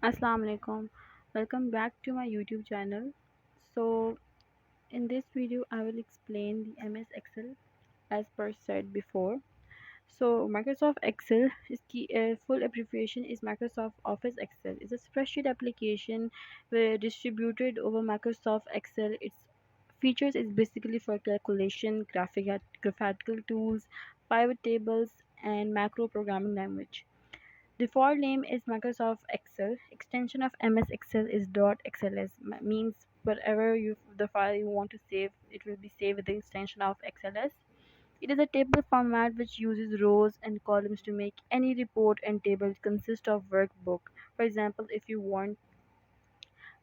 Assalamu alaikum. Welcome back to my YouTube channel. So, in this video, I will explain the MS Excel as per said before. So, Microsoft Excel is key, full abbreviation is Microsoft Office Excel. It's a spreadsheet application where distributed over Microsoft Excel. Its features is basically for calculation, graphical tools, pivot tables, and macro programming language. Default name is Microsoft Excel. Extension of MS Excel is .xls. Means whatever the file you want to save, it will be saved with the extension of XLS. It is a table format which uses rows and columns to make any report and table consist of workbook. For example, if you want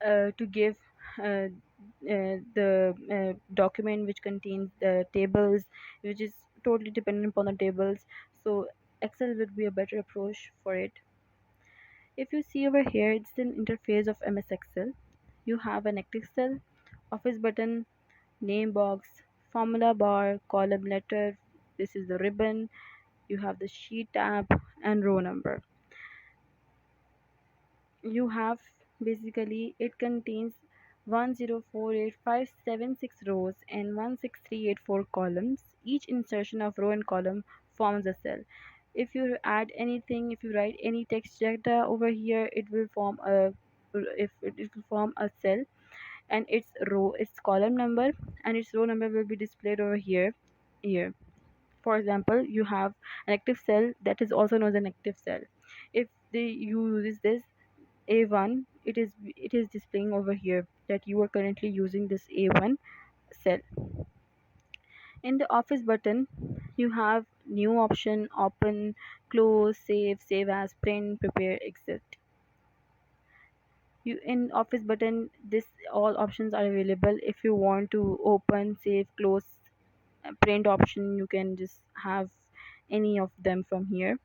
to give the document which contains the tables, which is totally dependent upon the tables, so Excel would be a better approach for it. If you see over here, it's an interface of MS Excel. You have an active cell, office button, name box, formula bar, column letter. This is the ribbon. You have the sheet tab and row number. You have basically it contains 1048576 rows and 16384 columns. Each insertion of row and column forms a cell. If you add anything, if you write any text data over here, it will form a if it will form a cell, and its column number and its row number will be displayed over here. For example, you have an active cell that is also known as an active cell. If they use this A1, it is displaying over here that you are currently using this A1 cell. In the office button, you have new option, open, close, save as, print, prepare, exit. You in office button, this all options are available. If you want to open, save, close, print option, you can just have any of them from here.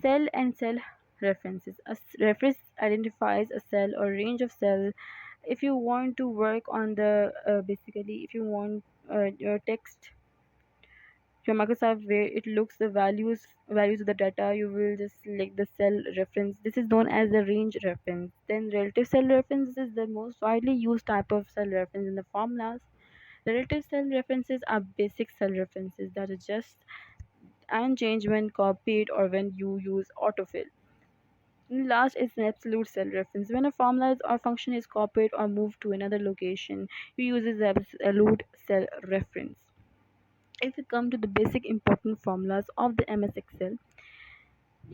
Cell and cell references. Reference identifies a cell or range of cell. If you want to work on the basically, if you want your text, your Microsoft where it looks the values of the data, you will just select the cell reference. This is known as the range reference. Then relative cell reference is the most widely used type of cell reference in the formulas. Relative cell references are basic cell references that adjust and change when copied or when you use autofill. Last is an absolute cell reference. When a formula or function is copied or moved to another location, you use the absolute cell reference. If we come to the basic important formulas of the MS Excel,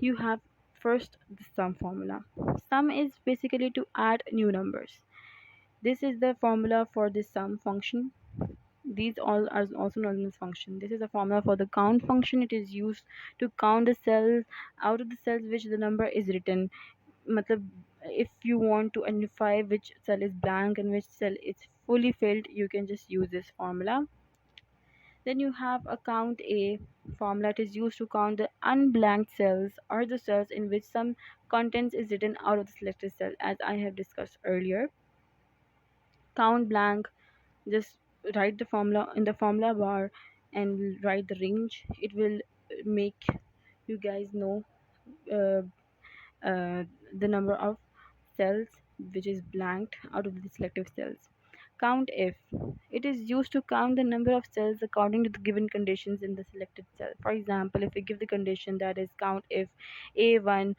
you have first the sum formula. Sum is basically to add new numbers. This is the formula for the sum function. These all are also known as function. This is a formula for the count function. It is used to count the cells out of the cells which the number is written. Matlab, if you want to identify which cell is blank and which cell is fully filled, you can just use this formula. Then you have a count A formula. It is used to count the unblanked cells or the cells in which some contents is written out of the selected cell, as I have discussed earlier. Count blank, just write the formula in the formula bar and write the range. It will make you guys know uh, the number of cells which is blanked out of the selected cells. Count if. It is used to count the number of cells according to the given conditions in the selected cell. For example, if we give the condition that is count if A1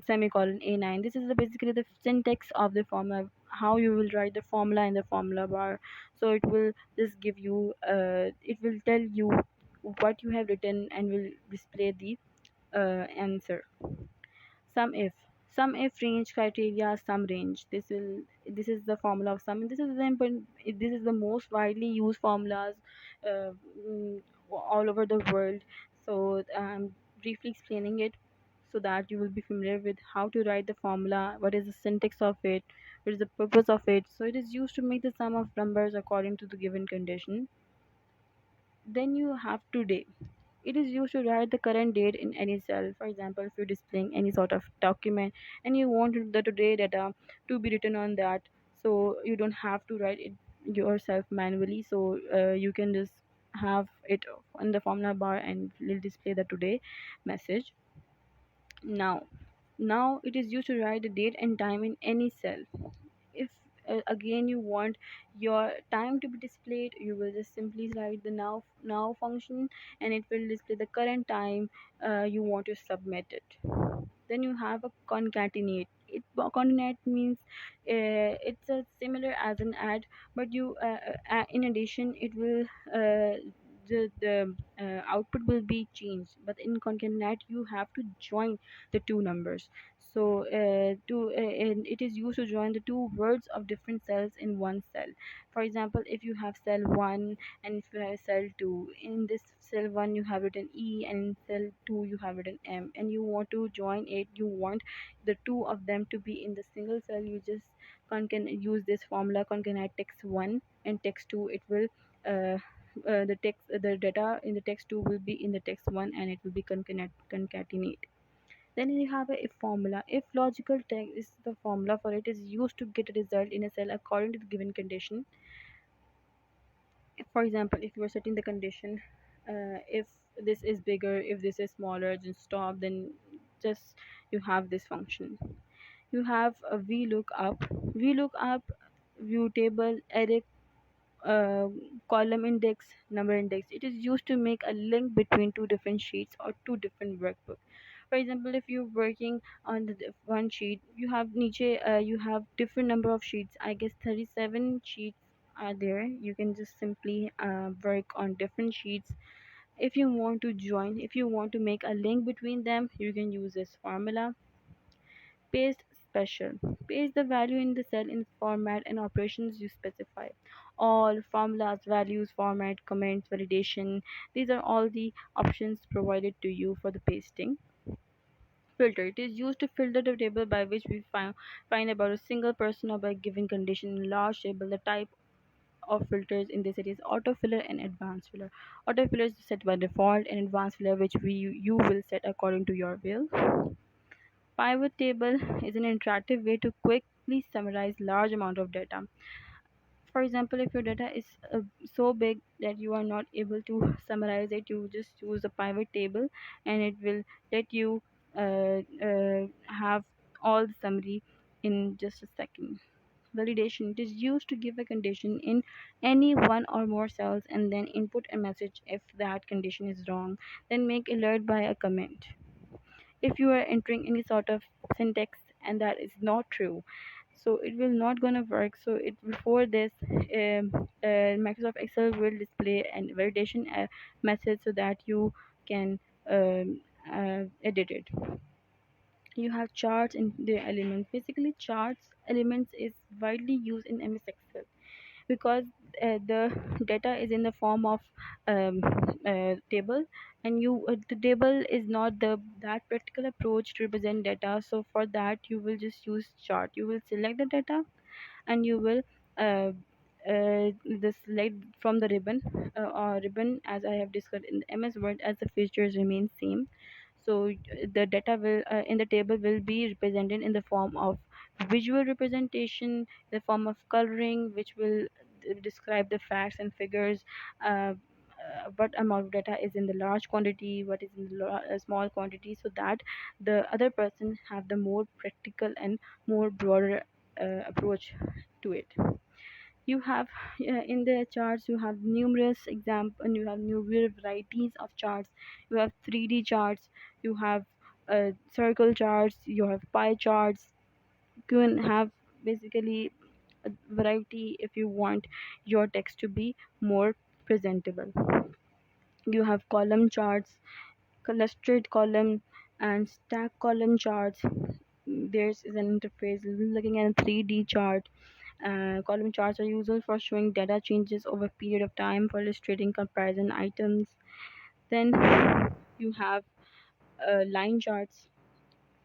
semicolon A9, this is basically the syntax of the formula, how you will write the formula in the formula bar. So it will just give you, it will tell you what you have written and will display the answer. Sum if range criteria, sum range. This is the formula of sum. This is the this is the most widely used formulas uh, mm, all over the world. So I'm briefly explaining it so that you will be familiar with how to write the formula, what is the syntax of it, what is the purpose of it. So it is used to make the sum of numbers according to the given condition. Then you have today. It is used to write the current date in any cell. For example, if you're displaying any sort of document and you want the today data to be written on that, so you don't have to write it yourself manually. So you can just have it on the formula bar and it will display the today message. Now now it is used to write the date and time in any cell. If again you want your time to be displayed, you will just simply write the now function, and it will display the current time you want to submit it. Then you have a concatenate. Concatenate means it's a similar as an add, but you in addition it will the output will be changed, but in concatenate you have to join the two numbers. So and it is used to join the two words of different cells in one cell. For example, if you have cell 1 and if you have cell 2, in this cell 1 you have written E, and in cell 2 you have written M, and you want to join it, you want the two of them to be in the single cell, you just can use this formula concatenate text 1 and text 2. It will the data in the text 2 will be in the text 1, and it will be concatenate. Then you have a if formula. If logical text is the formula for it is used to get a result in a cell according to the given condition. If, for example, if you are setting the condition, if this is bigger, if this is smaller, then stop. Then just you have this function. You have a VLOOKUP, view table, array, uh, column index, number index. It is used to make a link between two different sheets or two different workbooks. For example, if you're working on one sheet, you have niche, you have different number of sheets. I guess 37 sheets are there. You can just simply work on different sheets. If you want to join, if you want to make a link between them, you can use this formula. Paste special. Paste the value in the cell in format and operations you specify. All formulas, values, format, comments, validation. These are all the options provided to you for the pasting. Filter. It is used to filter the table by which we find about a single person or by given condition in large table. The type of filters in this it is autofiller and advanced filler. Autofiller is set by default, and advanced filler which you will set according to your will. Pivot table is an interactive way to quickly summarize large amount of data. For example, if your data is so big that you are not able to summarize it, you just use a pivot table, and it will let you have all the summary in just a second. Validation. It is used to give a condition in any one or more cells and then input a message if that condition is wrong. Then make alert by a comment. If you are entering any sort of syntax and that is not true, so it will not gonna work. So it before this Microsoft Excel will display a validation message so that you can edit it. You have charts in the elements. Basically, charts elements is widely used in MS Excel because the data is in the form of table, and the table is not the that practical approach to represent data. So for that you will just use chart. You will select the data, and you will uh, the select from the ribbon, or ribbon as I have discussed in the MS Word, as the features remain same. So the data will in the table will be represented in the form of visual representation, the form of coloring, which will describe the facts and figures. uh, what amount of data is in the large quantity, what is in the small quantity, so that the other person have the more practical and more broader approach to it. You have in the charts you have numerous example, and you have numerous varieties of charts. You have 3D charts, you have circle charts, you have pie charts. You can have basically a variety if you want your text to be more presentable. You have column charts, clustered column and stack column charts. There's is an interface looking at a 3D chart. Column charts are useful for showing data changes over a period of time, for illustrating comparison items. Then you have line charts.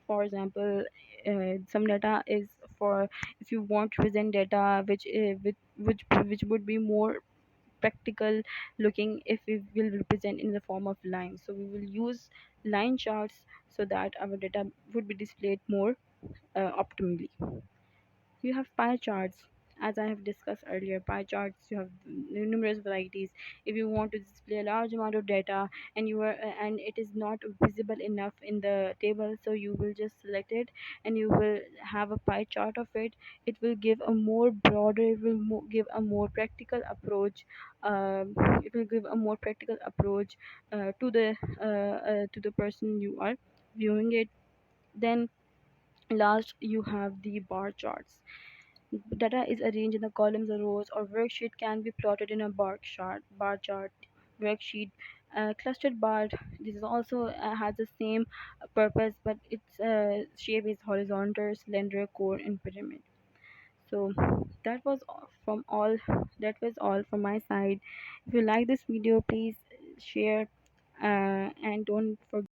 For example, some data is for if you want to present data which would be more practical looking if we will represent in the form of lines. So we will use line charts so that our data would be displayed more optimally. You have pie charts. As I have discussed earlier, pie charts, you have numerous varieties. If you want to display a large amount of data and you are and it is not visible enough in the table, so you will just select it and you will have a pie chart of it. It will give a more broader, it will give a more practical approach. It will give a more practical approach to the person you are viewing it. Then last, you have the bar charts. Data is arranged in the columns or rows, or worksheet can be plotted in a bar chart, worksheet. Clustered bar. This is also has the same purpose, but its shape is horizontal, slender, core, and pyramid. So that was from all. That was all from my side. If you like this video, please share and don't forget.